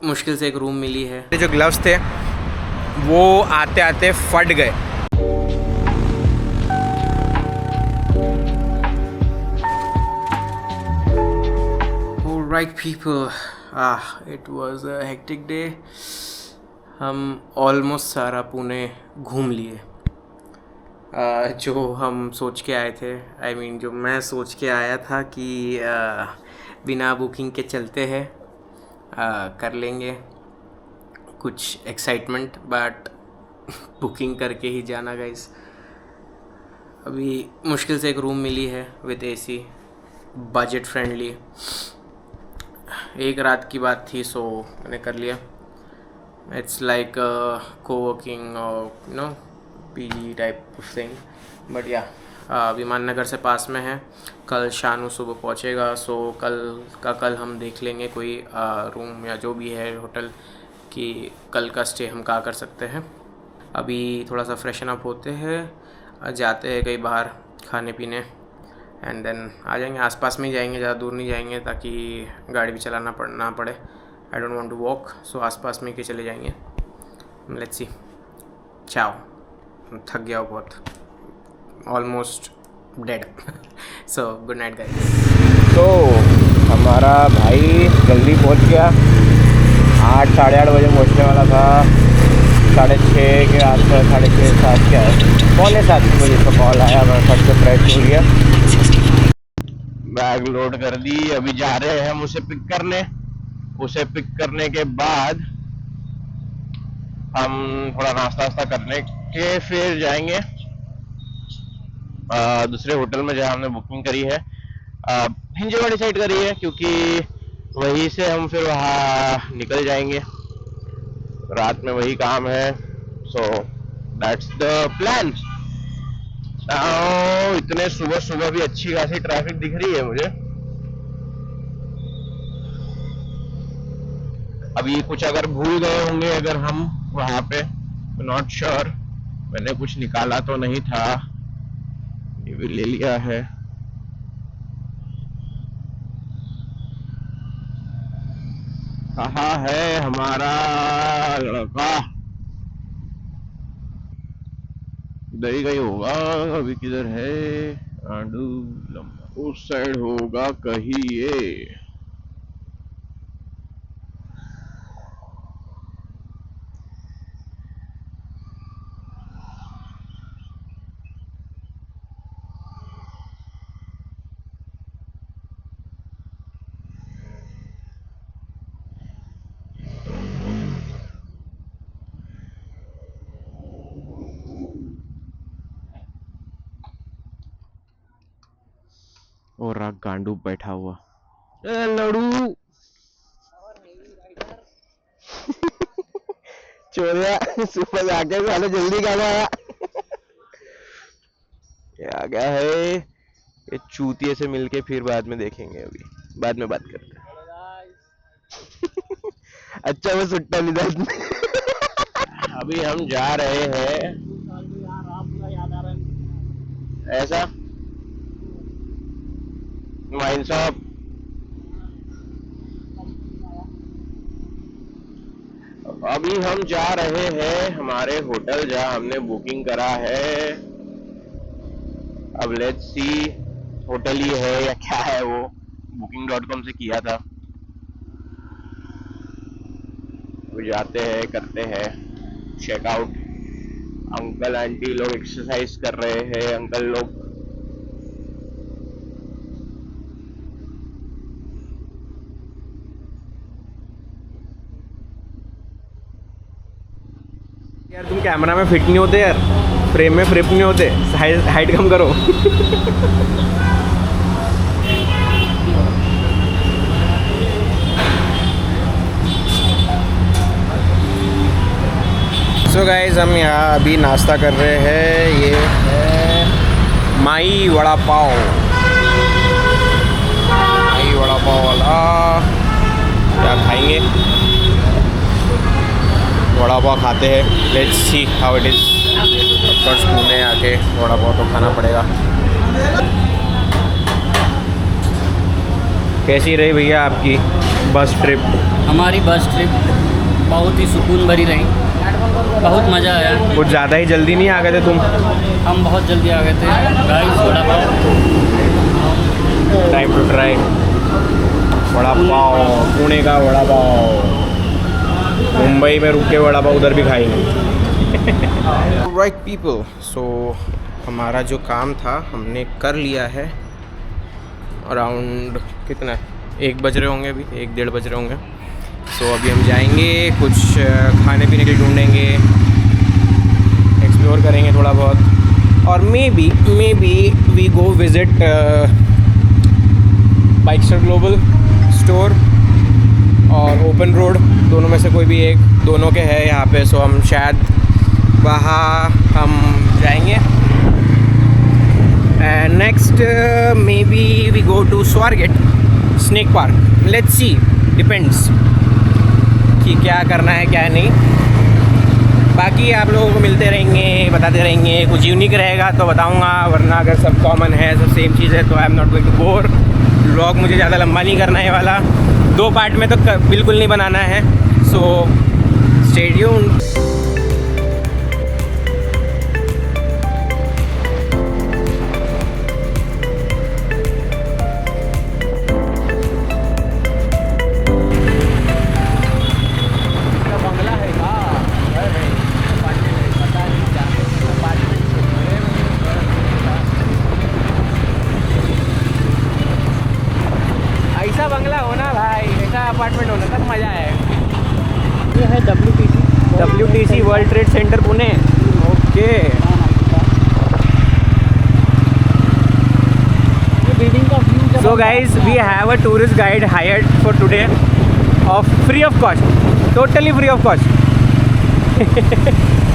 मुश्किल से एक रूम मिली है। जो ग्लव्स थे वो आते आते फट गए। Alright people, it was a hectic day. हम ऑलमोस्ट सारा पुणे घूम लिए। जो हम सोच के आए थे, जो मैं सोच के आया था कि बिना बुकिंग के चलते हैं, कर लेंगे कुछ एक्साइटमेंट, बट बुकिंग करके ही जाना गाइस। अभी मुश्किल से एक रूम मिली है विद एसी, बजट फ्रेंडली। एक रात की बात थी, सो मैंने कर लिया। इट्स लाइक कोवर्किंग और PG type of thing, but या विमान नगर से पास में है। कल शानू सुबह पहुंचेगा, सो कल हम देख लेंगे कोई रूम या जो भी है होटल कि कल का स्टे हम कहाँ कर सकते हैं। अभी थोड़ा सा फ्रेशन अप होते हैं, जाते हैं कहीं बाहर खाने पीने, एंड देन आ जाएंगे। आसपास में ही जाएंगे, ज़्यादा दूर नहीं जाएंगे ताकि गाड़ी भी चलाना ना पड़े। I don't want to walk, so आसपास में के चले जाएंगे। Let's see. चाओ। थक गया हूँ बहुत, almost dead. So good night guys. तो हमारा भाई जल्दी पहुंच गया, 8 साढ़े 8 बजे पहुंचने वाला था। 6:30 के आसपास, 6:30 7 के पौने 7 बजे इसका कॉल आया। मैं फट से फ्रेश हो गया, बैग लोड कर दी। अभी जा रहे हैं हम उसे पिक करने। उसे पिक करने के बाद हम थोड़ा नाश्ता करने के फिर जाएंगे दूसरे होटल में जहाँ हमने बुकिंग करी है। हिंजेवा डिसाइड करी है क्योंकि वहीं से हम फिर वहाँ निकल जाएंगे। रात में वही काम है, सो दैट्स द प्लान। इतने सुबह सुबह भी अच्छी खासी ट्रैफिक दिख रही है मुझे। अभी कुछ अगर भूल गए होंगे अगर हम वहां पे, नॉट श्योर। मैंने कुछ निकाला तो नहीं था, ये भी ले लिया है। कहाँ है हमारा लड़का? इधर ही कहीं होगा। अभी किधर है? आंडू लंबा उस साइड होगा कहीं ये। और गांडू बैठा हुआ लड़ू चोरिया सुपर आके वाले जल्दी गाना आया। ये आ गया है। ये चूतिए से मिलके फिर बाद में देखेंगे, अभी बाद में बात करते हैं। अच्छा वो सुट्टा निदान। अभी हम जा रहे हैं ऐसा वाइन शॉप। अभी हम जा रहे हैं हमारे होटल जहां हमने बुकिंग करा है। अब लेट्स सी होटल ही है या क्या है, वो booking.com से किया था। तो जाते हैं, करते हैं चेकआउट। अंकल आंटी लोग एक्सरसाइज कर रहे हैं। अंकल लोग यार तुम कैमरा में फिट नहीं होते यार, फ्रेम में फिट नहीं होते। हाइट कम करो। सो गाइस हम यहाँ अभी नाश्ता कर रहे हैं। ये है माई वड़ा पाव। माई वड़ा पाव वाला क्या खाएंगे? वड़ा पाव खाते हैं। Let's see how it is. Of course Pune आके वड़ा पाव तो खाना पड़ेगा। कैसी रही भैया आपकी बस ट्रिप? हमारी बस ट्रिप बहुत ही सुकून भरी रही, बहुत मज़ा आया। कुछ ज़्यादा ही जल्दी नहीं आ गए थे तुम? हम बहुत जल्दी आ गए थे। Guys vada pav, time to try vada pav, Pune का वड़ा पाव। मुंबई में रुक के वड़ा पाव उधर भी खाएंगे। राइट पीपल, सो हमारा जो काम था हमने कर लिया है। अराउंड कितना 1 बज रहे होंगे, अभी 1-1:30 बज रहे होंगे। सो अभी हम जाएंगे, कुछ खाने पीने के लिए ढूंढेंगे, एक्सप्लोर करेंगे थोड़ा बहुत, और may be we go visit Bikester global store और ओपन रोड, दोनों में से कोई भी एक, दोनों के है यहाँ पे। सो हम शायद वहाँ हम जाएंगे। And next may be we go to Swargate snake park. Let's see, depends कि क्या करना है क्या नहीं। बाकी आप लोगों को मिलते रहेंगे, बताते रहेंगे। कुछ यूनिक रहेगा तो बताऊंगा, वरना अगर सब कॉमन है, सब सेम चीज़ है, तो I am not going to bore. Vlog मुझे ज़्यादा लंबा नहीं करना है वाला, 2 पार्ट में तो बिल्कुल नहीं बनाना है। So stay tuned. ऐसा बंगला होना भाई, ऐसा अपार्टमेंट होना तब मज़ा है। ये है WTC World Trade Center Pune. Okay, building का view. So guys we have a tourist guide hired for today of free of cost, totally free of cost.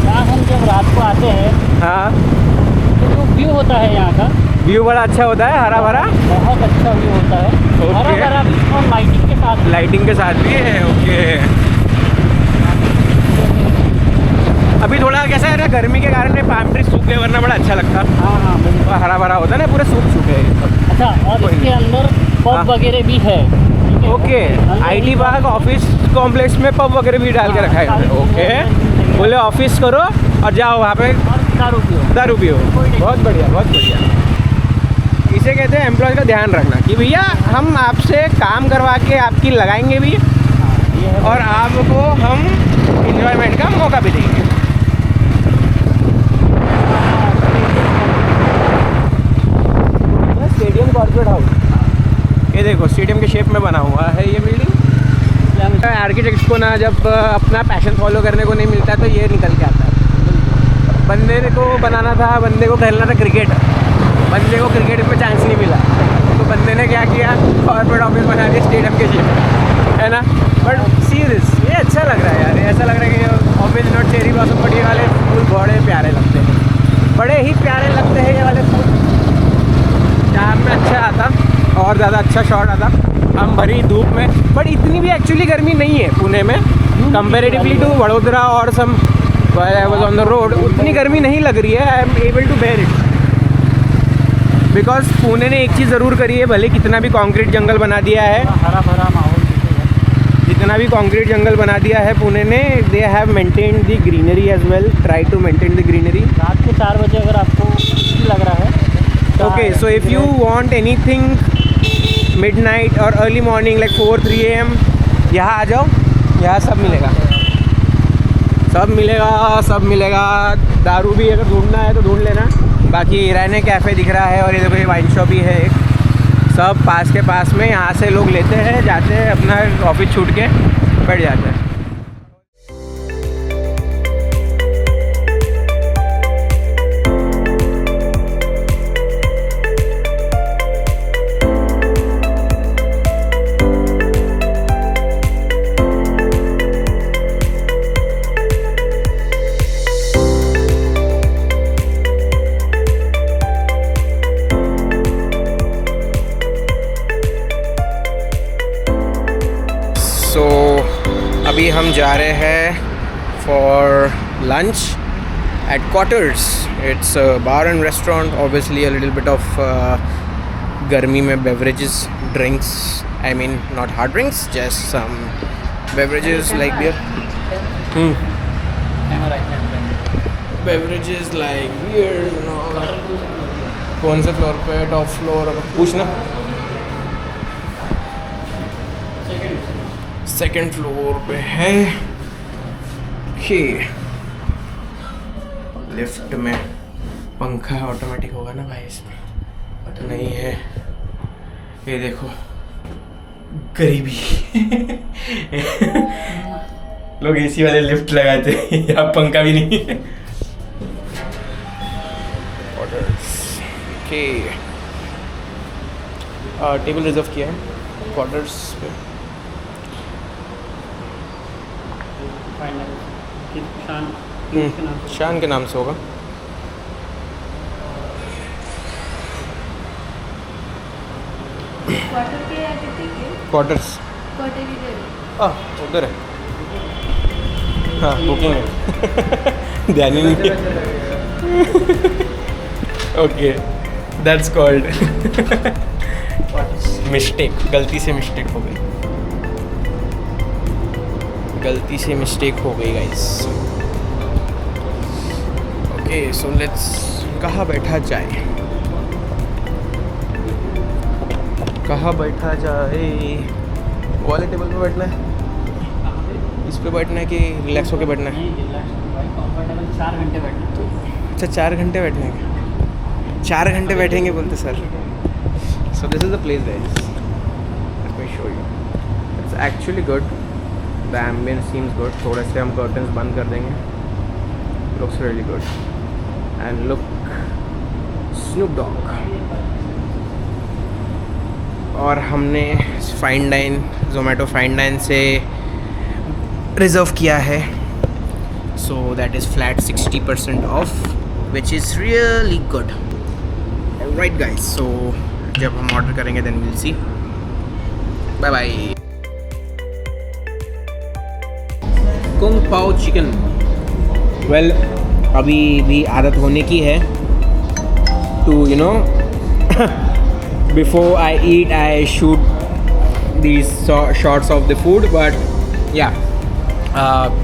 यहाँ हम जब रात को आते हैं हाँ, तो जो व्यू होता है यहाँ का, व्यू बड़ा अच्छा होता है, हरा भरा, बहुत अच्छा व्यू होता है। Okay. हरा भरा भी और लाइटिंग के साथ। लाइटिंग के साथ भी है। ओके, अभी थोड़ा कैसा है ना, गर्मी के कारण पाम ट्री सूख गए, वरना बड़ा अच्छा लगता। हाँ बिल्कुल। हरा भरा होता है ना, पूरे सूख चुके हैं सब। अच्छा, और इसके अंदर हाँ। पब वगैरह भी है। Okay, IT park office complex में पब वगैरह भी डाल के रखा है। ओके, बोले ऑफिस करो और जाओ वहाँ पे दारू पियो। बहुत बढ़िया, बहुत बढ़िया। इसे कहते हैं एम्प्लॉय का ध्यान रखना कि भैया हम आपसे काम करवा के आपकी लगाएंगे भी और आपको हम इंजॉयमेंट का मौका भी देंगे। स्टेडियम कॉर्पोरेट हाउस, ये देखो स्टेडियम के शेप में बना हुआ है ये बिल्डिंग। आर्किटेक्ट्स को ना जब अपना पैशन फॉलो करने को नहीं मिलता तो ये निकल के आता है। बंदे को बनाना था, बंदे को खेलना था क्रिकेट, बंदे को क्रिकेट में चांस नहीं मिला, तो बंदे ने क्या किया, कॉर्पोरेट ऑफिस बना दिया स्टेडियम के शेप, है ना। बट सीरियस ये अच्छा लग रहा है यार, ऐसा लग रहा है कि office not cherry blossom, but ये वाले फूल बड़े प्यारे लगते हैं, बड़े ही प्यारे लगते हैं ये वाले फूल। शाम में अच्छा आता और ज़्यादा अच्छा शॉट आता, हम भरी धूप में, बट इतनी भी एक्चुअली गर्मी नहीं है पुणे में कंपेरेटिवली टू वडोदरा और some I was on the road. उतनी गर्मी नहीं लग रही है, I am able to bear it, because Pune ने एक चीज़ ज़रूर करी है, भले कितना भी कंक्रीट जंगल बना दिया है, हरा भरा माहौल जितना भी कंक्रीट जंगल बना दिया है पुणे ने, they have maintained the greenery as well, try to maintain the greenery. रात के 4 बजे अगर आपको लग रहा है। Okay, so if you want anything midnight और अर्ली मॉर्निंग लाइक 4-3 AM, यहाँ आ जाओ, यहाँ सब मिलेगा, सब मिलेगा, सब मिलेगा। दारू भी अगर ढूंढना है तो ढूंढ लेना। बाकी ईरानी कैफ़े दिख रहा है और ये देखो ये वाइन शॉप भी है एक, सब पास के पास में। यहाँ से लोग लेते हैं, जाते हैं, अपना ऑफिस छूट के बैठ जाते हैं। सो अभी हम जा रहे हैं for lunch at quarters. It's bar and restaurant, obviously a little bit of गर्मी में beverages drinks. I mean, not hard drinks, just some beverages like beer. Beverages like beer, you know. कौन से फ्लोर पे? Top floor? पूछना. Second floor पे है. Lift में पंखा ऑटोमेटिक होगा ना भाई, इसमें नहीं है. ये देखो गरीबी. लोग एसी वाले लिफ्ट लगाते हैं, यहाँ पंखा भी नहीं है. ओके, टेबल रिजर्व किया है क्वार्टर्स पे. शान के नाम से होगा. क्वार्टर्स उधर है. हाँ बुकिंग है. ध्यान ही नहीं. Okay, that's called mistake. गलती से मिस्टेक हो गई. गलती से मिस्टेक हो गई गाइस. Okay, so let's. कहाँ बैठा जाए? कहाँ बैठा जाए? वाले टेबल पे बैठना है? इस पे बैठना है कि रिलैक्स होके बैठना है? 4 घंटे बैठना. अच्छा 4 घंटे बैठने का. 4 घंटे बैठेंगे बोलते sir. So this is the place guys. Let me show you. It's actually good. The ambiance seems good. थोड़े से हम कर्टन्स बंद कर देंगे. Looks really good. And look, Snoop Dogg. और हमने fine dine, Zomato fine dine से रिज़र्व किया है. So that is flat 60% off, which is really good. Alright guys, so जब हम ऑर्डर करेंगे then will see. Bye bye. Kung पाओ chicken. Well, अभी भी आदत होने की है to you know before I eat I shoot these shots of the food, but yeah,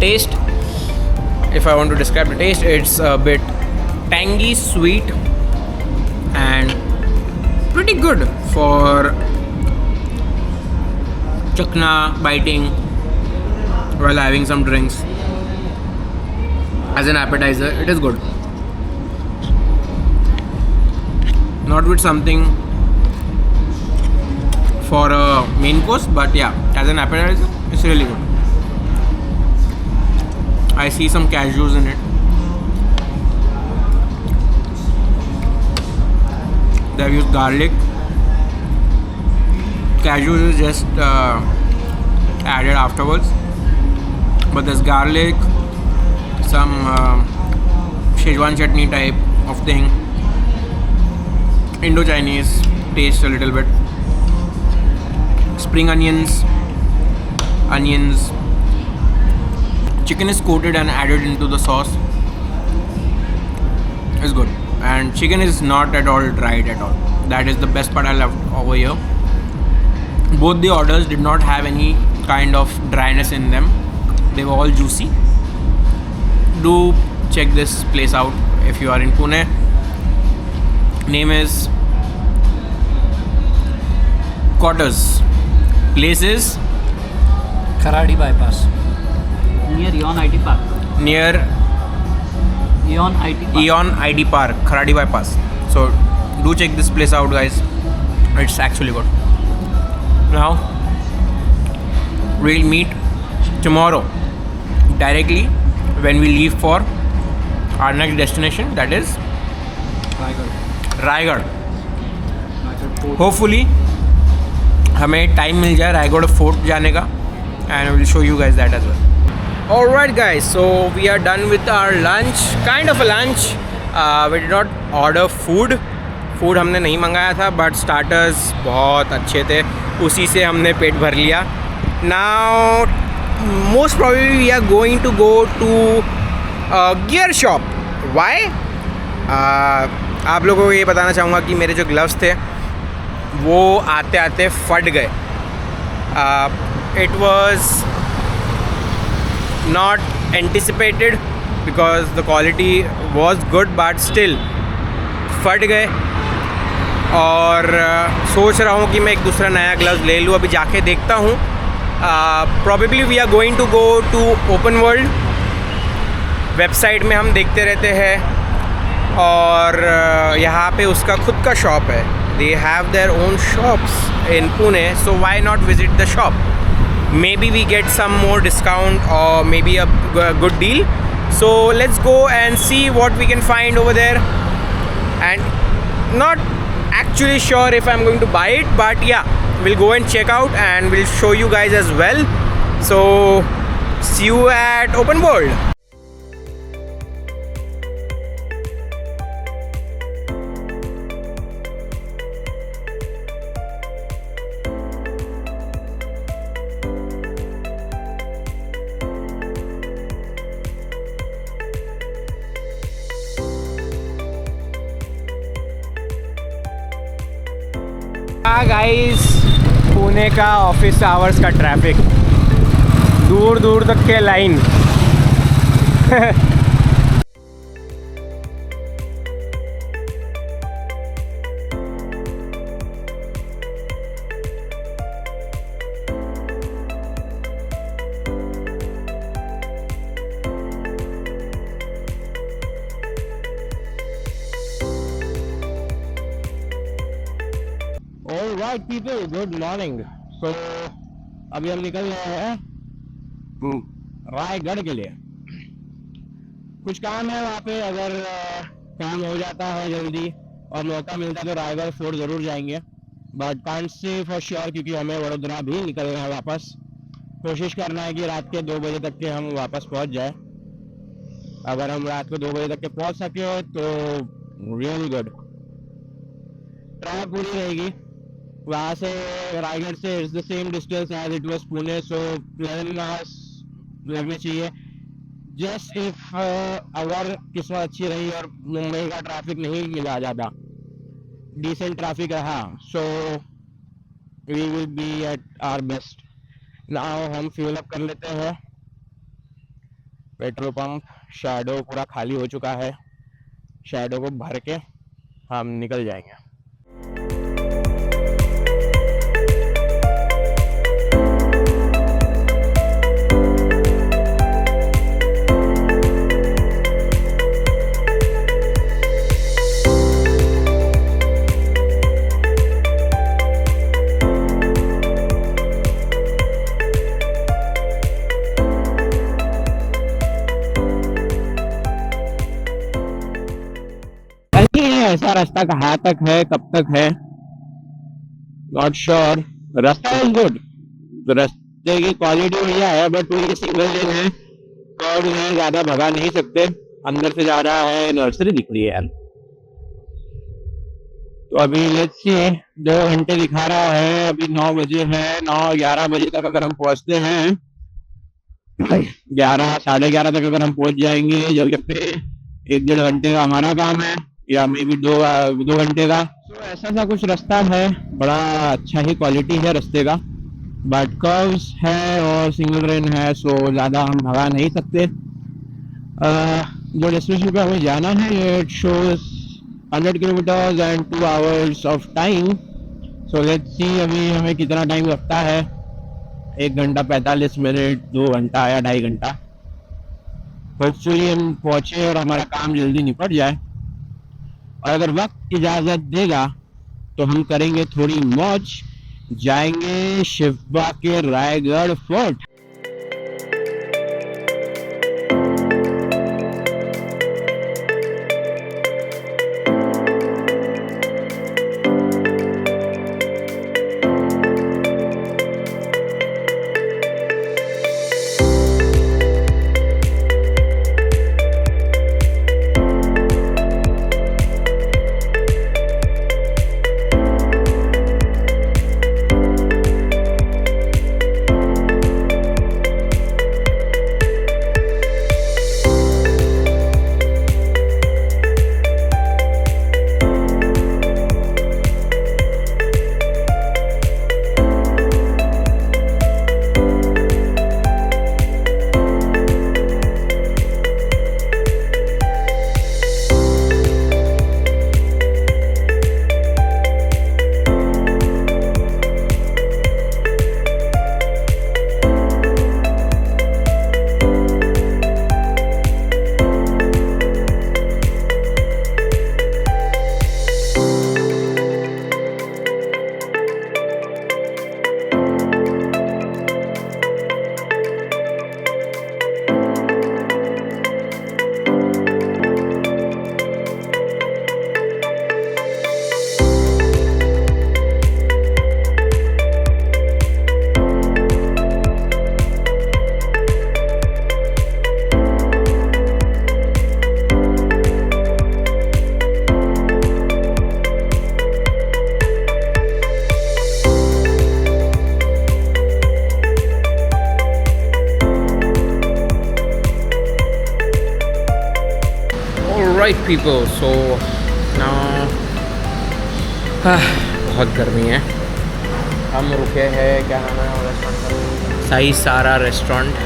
taste, if I want to describe the taste, it's a bit tangy, sweet and pretty good for chakna biting while having some drinks. As an appetizer it is good, not with something for a main course, but yeah, as an appetizer it's really good. I see some cashews in it. They have used garlic. Cashews is just added afterwards, but there's garlic, some Szechuan chutney type of thing, Indo-Chinese taste a little bit. Spring onions. Chicken is coated and added into the sauce. It's good, and chicken is not at all dried at all. That is the best part I loved over here. Both the orders did not have any kind of dryness in them. They were all juicy. Do check this place out if you are in Pune. Name is Quarters. Place is Kharadi bypass. Near Eon IT Park. near Eon IT Park. Eon ID Park, Kharadi bypass. So do check this place out guys. It's actually good. Now we'll meet tomorrow directly when we leave for our next destination, that is Raigad. Hopefully हमें time मिल जाए Raigad fort जाने का, and will show you guys that as well. Alright guys, so we are done with our lunch, kind of a lunch. We did not order food. Food हमने नहीं मंगाया था, but starters बहुत अच्छे थे, उसी से हमने पेट भर लिया. Now most probably we are going to go to gear shop. Why? आप लोगों को ये बताना चाहूँगा कि मेरे जो ग्लव्स थे वो आते आते फट गए. It was not anticipated because the quality was good, but still फट गए. और सोच रहा हूँ कि मैं एक दूसरा नया ग्लव्स ले लूँ. अभी जाके देखता हूँ. Probably we are going to go to open world. Website में हम देखते रहते हैं और यहाँ पे उसका खुद का शॉप है. They have their own shops in Pune, so why not visit the shop. May B we get some more discount और मे be a good deal. So let's go and see what we can find over there. And not actually sure if I'm going to buy it, but yeah, we'll go and check out and we'll show you guys as well. So see you at open world. Guys, Pune का office hours का traffic, दूर दूर तक के line. Alright people, good morning. So अभी हम निकल रहे हैं रायगढ़ के लिए. कुछ काम है वहाँ पे. अगर काम हो जाता है जल्दी और मौका मिलता है तो रायगढ़ फोर्ट ज़रूर जाएंगे. But can't say for sure, क्योंकि हमें वडोदरा भी निकलना है वापस. कोशिश करना है कि रात के 2 बजे तक के हम वापस पहुँच जाए. अगर हम रात को 2 बजे तक के पहुँच सके हो तो रियली गुड. ट्रैक पूरी रहेगी. वहाँ से रायगढ़ से it's the same distance as it was Pune, so 11 hours लगने चाहिए. जस्ट इफ अगर किस्मत अच्छी रही और मुंबई का ट्रैफिक नहीं मिला ज़्यादा, डिसेंट ट्रैफिक रहा, so we will be at our best. Now हम फ्यूल अप कर लेते हैं. पेट्रोल पंप शैडो पूरा खाली हो चुका है. शैडो को भर के हम निकल जाएंगे. ऐसा रास्ता कहाँ तक है, कब तक है, नॉट श्योर. रास्ता इज गुड. तो रास्ते की क्वालिटी बढ़िया है, बट पूरी सिंगल लेन है और उन्हें ज्यादा भगा नहीं सकते. अंदर से जा रहा है. नर्सरी दिख रही है यार. तो अभी लेट्स सी, 2 घंटे दिखा रहा है. अभी 9 बजे है. 9-11 बजे तक अगर हम पहुंचते हैं, 11 साढ़े 11 तक अगर हम पहुंच जाएंगे जगह पे, 1-1.5 घंटे का हमारा काम है, या मे बी 2 घंटे का. तो ऐसा सा कुछ रास्ता है. बड़ा अच्छा ही क्वालिटी है रास्ते का, बट कर्व्स है और सिंगल लेन है, सो ज़्यादा हम भगा नहीं सकते. जो डेस्टिनेशन पे हमें जाना है, it shows 100 kilometres and 2 hours of time. So let's see अभी हमें कितना टाइम लगता है. 1 घंटा 45 मिनट, 2 घंटा या 2.5 घंटा. होपफुली हम पहुँचे और हमारा काम जल्दी निपट जाए. और अगर वक्त इजाज़त देगा तो हम करेंगे थोड़ी मौज. जाएंगे शिवबा के Raigarh fort. Alright people, so now बहुत गर्मी है. हम रुके हैं, क्या नाम है रेस्टोरेंट का? साई सारा रेस्टोरेंट.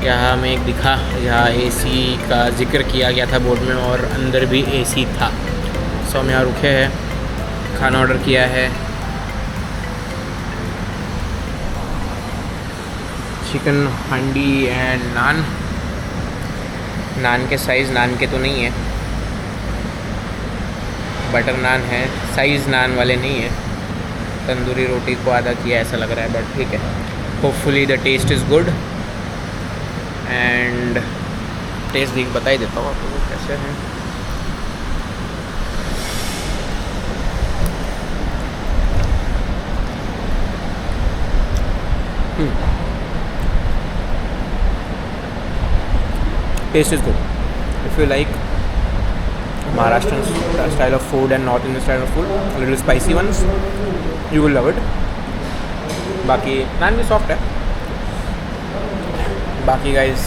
यहाँ हमें एक दिखा, यहाँ एसी का जिक्र किया गया था बोर्ड में और अंदर भी एसी था. सो हम यहाँ रुके हैं, खाना ऑर्डर किया है. चिकन हांडी एंड नान. नान के साइज़ नान के तो नहीं है, बटर नान है, साइज़ नान वाले नहीं है. तंदूरी रोटी को आधा किया ऐसा लग रहा है, बट ठीक है. Hopefully the taste is good. And taste देख बता ही देता हूँ आपको कैसे हैं. Taste is good. If you like Maharashtrian style of food and North Indian style of food, a little spicy ones, you will love it. बाकी नान भी soft है. बाकी गाइस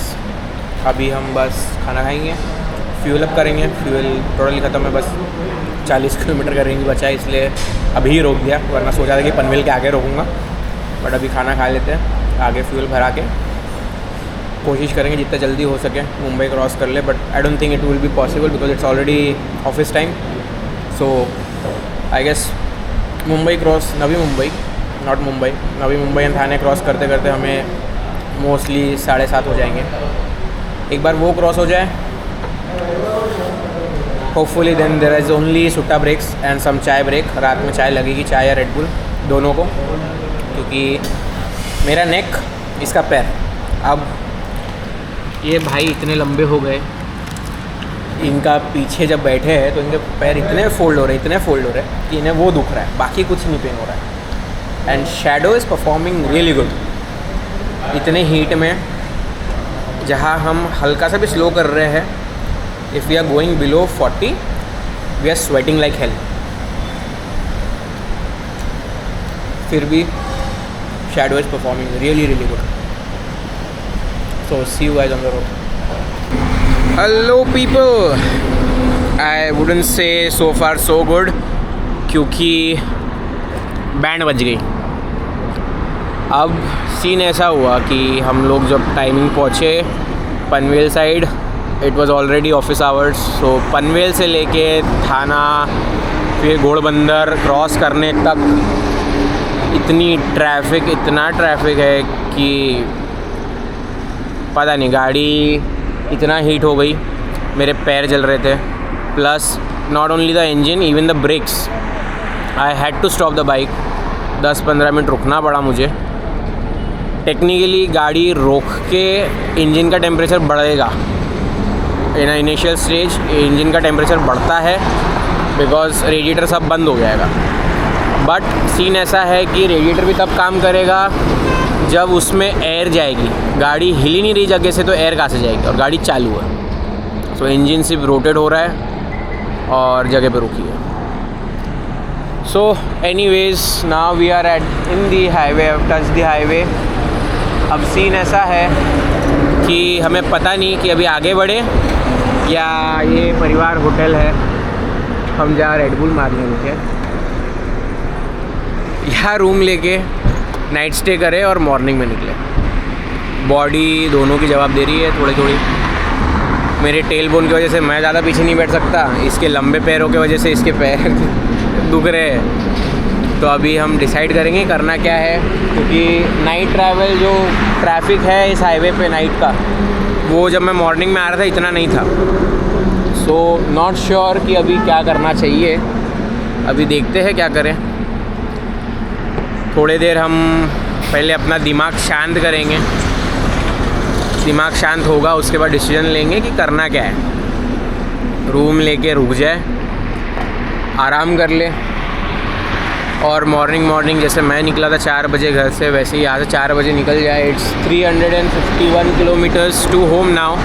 अभी हम बस खाना खाएंगे, फ्यूल अप करेंगे. फ्यूल टोटली ख़त्म है, बस 40 किलोमीटर का रेंज बचा है, इसलिए अभी ही रोक दिया. वरना सोचा था कि पनवेल के आगे रोकूंगा, बट अभी खाना खा लेते हैं, आगे फ्यूल भरा के कोशिश करेंगे जितना जल्दी हो सके मुंबई क्रॉस कर ले. But I don't think it will be possible because it's already office time. So I guess Mumbai cross, Navi Mumbai and Thane cross करते करते हमें मोस्टली 7:30 हो जाएंगे. एक बार वो क्रॉस हो जाए, hopefully then there is only सुट्टा breaks and some chai break. रात में चाय लगेगी, चाय या रेड बुल दोनों को, क्योंकि मेरा नेक, इसका पैर. अब ये भाई इतने लंबे हो गए, इनका पीछे जब बैठे हैं तो इनके पैर इतने फोल्ड हो रहे कि इन्हें वो दुख रहा है, बाकी कुछ नहीं पेन हो रहा है. And shadow is performing really good. इतने हीट में जहाँ हम हल्का सा भी स्लो कर रहे हैं, if we are going below 40 we are sweating like hell. फिर भी shadow is performing really good. So see you guys on the road. Hello people. I wouldn't say so far so good, क्योंकि band बज गई. अब scene ऐसा हुआ कि हम लोग जब टाइमिंग पहुँचे Panvel side, it was already office hours. So Panvel से लेके थाना फिर घोड़बंदर क्रॉस करने तक इतना ट्रैफिक है कि पता नहीं. गाड़ी इतना हीट हो गई, मेरे पैर जल रहे थे. Plus not only the engine, even the brakes. I had to stop the bike. 10-15 minute रुकना पड़ा मुझे. टेक्निकली गाड़ी रोक के इंजन का टेम्परेचर बढ़ेगा. इन इनिशियल स्टेज इंजन का टेम्परेचर बढ़ता है बिकॉज रेडिएटर सब बंद हो जाएगा. बट सीन ऐसा है कि रेडिएटर भी तब काम करेगा जब उसमें एयर जाएगी. गाड़ी हिल ही नहीं रही जगह से, तो एयर कहाँ से जाएगी, और गाड़ी चालू है. सो इंजन सिर्फ रोटेट हो रहा है और जगह पे रुकी है. So anyways now we are at in the highway, touch the highway. अब सीन ऐसा है कि हमें पता नहीं कि अभी आगे बढ़े या ये परिवार होटल है, हम जहाँ रेड बुल मारने रुके, यहाँ रूम लेके नाइट स्टे करें और मॉर्निंग में निकले. बॉडी दोनों की जवाब दे रही है थोड़ी. मेरे टेल बोन की वजह से मैं ज़्यादा पीछे नहीं बैठ सकता, इसके लंबे पैरों की वजह से इसके पैर दुख रहे हैं. तो अभी हम डिसाइड करेंगे करना क्या है, क्योंकि नाइट ट्रैवल जो ट्रैफिक है इस हाईवे पे नाइट का, वो जब मैं मॉर्निंग में आ रहा था इतना नहीं था. सो नॉट श्योर कि अभी क्या करना चाहिए. अभी देखते हैं क्या करें. थोड़ी देर हम पहले अपना दिमाग शांत करेंगे. दिमाग शांत होगा उसके बाद डिसीजन लेंगे कि करना क्या है. रूम लेके रुक जाए, आराम कर ले, और मॉर्निंग जैसे मैं निकला था 4 बजे घर से, वैसे ही यहाँ से 4 बजे निकल जाए. It's 351 kilometres to home now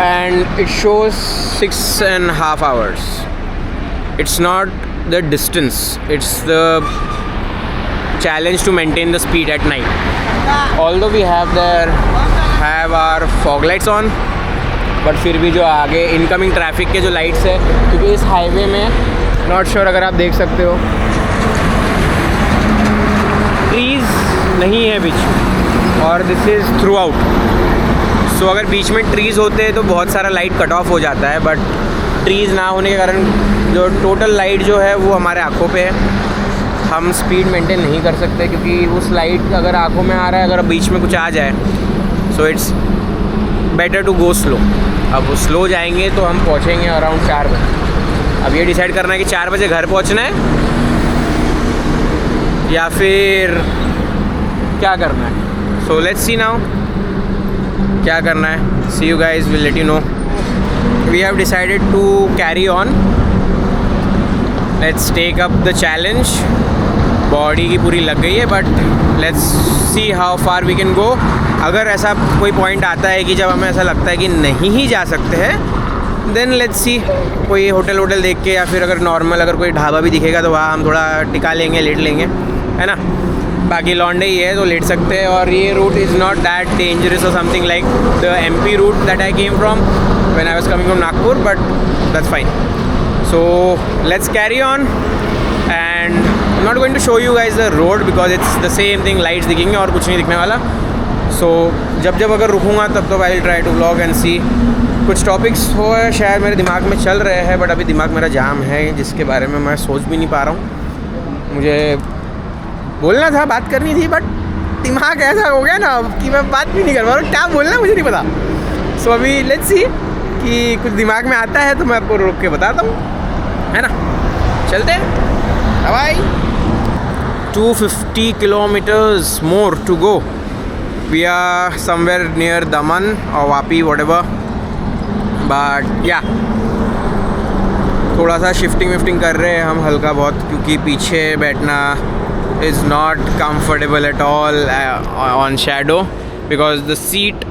and it shows 6.5 hours. It's not the distance, it's the challenge to maintain the speed at night. Although we have our fog lights on, but फिर भी जो आगे इनकमिंग ट्रैफिक के जो lights है, क्योंकि इस highway में नॉट श्योर अगर आप देख सकते हो ट्रीज़ नहीं है बीच में, और दिस इज़ थ्रू आउट। सो अगर बीच में ट्रीज़ होते हैं तो बहुत सारा लाइट कट ऑफ हो जाता है, बट ट्रीज़ ना होने के कारण जो टोटल लाइट जो है वो हमारे आँखों पे है। हम स्पीड मेंटेन नहीं कर सकते क्योंकि उस लाइट अगर आँखों में आ रहा है, अगर बीच में कुछ आ जाए, so it's better to go slow. अब वो स्लो जाएंगे तो हम पहुँचेंगे अराउंड 4 बजे। अब ये डिसाइड करना है कि 4 बजे घर पहुँचना है या फिर क्या करना है। सो लेट्स सी नाउ क्या करना है। See you guys, will let you know. We have decided to carry on, let's take up the challenge. Body की पूरी लग गई है, but let's see how far we can go. अगर ऐसा कोई पॉइंट आता है कि जब हमें ऐसा लगता है कि नहीं ही जा सकते हैं, देन लेट्स सी कोई होटल वोटल देख के, या फिर अगर नॉर्मल अगर कोई ढाबा भी दिखेगा तो वहाँ हम थोड़ा टिका लेंगे, लेट लेंगे, है ना। बाकी लॉन्डे ही है तो लेट सकते हैं। और ये route is not that dangerous और something like the MP route that I came from when I was coming from Nagpur, but that's fine. So let's carry on and I am not going to show you guys the road because it's the same thing, lights दिखेंगे और कुछ नहीं दिखने वाला। सो जब अगर रुकूँगा तब तो I will try to vlog and see. कुछ टॉपिक्स हो शायद मेरे दिमाग में चल रहे हैं, बट अभी दिमाग मेरा जाम है जिसके बारे में मैं सोच भी नहीं पा रहा हूँ। मुझे बोलना था, बात करनी थी, बट दिमाग ऐसा हो गया ना कि मैं बात भी नहीं कर पा रहा हूँ। क्या बोलना मुझे नहीं पता। सो अभी लेट्स सी कि कुछ दिमाग में आता है तो मैं आपको रोक के बताता हूँ, है ना। चलते हैं, bye. 250 kilometers more to go. We are somewhere near Daman or Vapi, whatever. But yeah, थोड़ा सा शिफ्टिंग कर रहे हैं हम हल्का बहुत, क्योंकि पीछे बैठना is not comfortable at all on shadow because the seat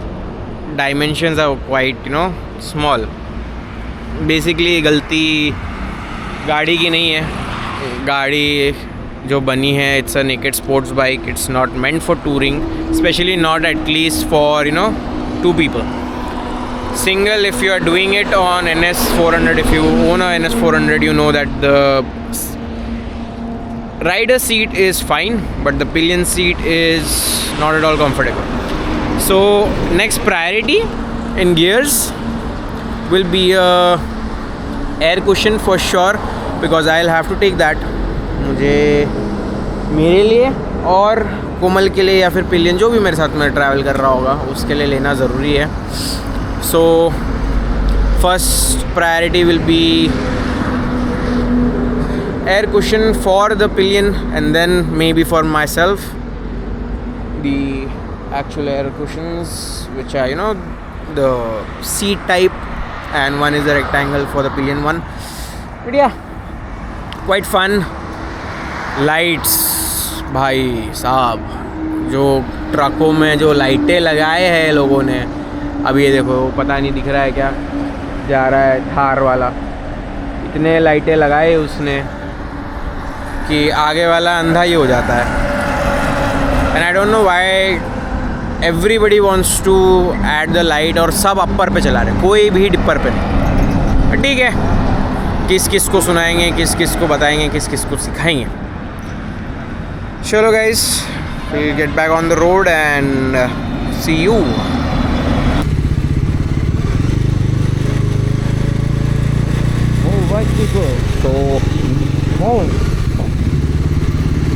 dimensions are quite small. Basically गलती गाड़ी की नहीं है। गाड़ी जो बनी है, it's a naked sports bike, it's not meant for touring, especially not at least for 2 people. Single, if you are doing it on NS 400, if you own a NS 400, you know that the rider seat is fine, but the pillion seat is not at all comfortable. So next priority in gears will be a air cushion for sure, because I'll have to take that. मुझे मेरे लिए और कोमल के लिए या फिर pillion जो भी मेरे साथ में ट्रैवल कर रहा होगा उसके लिए लेना ज़रूरी है। So first priority will be air cushion for the pillion, and then maybe for myself the actual air cushions, which are the seat type, and one is a rectangle for the pillion one. But yeah, quite fun. Lights भाई साहब, जो ट्रकों में जो लाइटें लगाए हैं लोगों ने, अब ये देखो, पता नहीं दिख रहा है क्या, जा रहा है थार वाला, इतने लाइटें लगाए उसने कि आगे वाला अंधा ही हो जाता है। And I don't know why everybody wants to add the light, और सब अपर पे चला रहे, कोई भी डिपर पे नहीं। ठीक है, किस किस को सुनाएंगे, किस किस को बताएंगे, किस किस को सिखाएंगे। चलो guys, we'll get back on the road and see you. Oh, right people. So,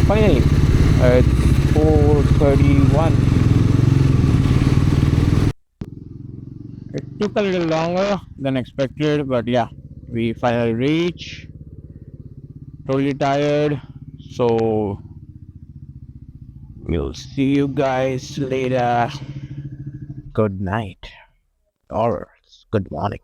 finally, it's 4:31. It took a little longer than expected, but yeah, we finally reached. Totally tired, so we'll see you guys later. Good night, or good morning.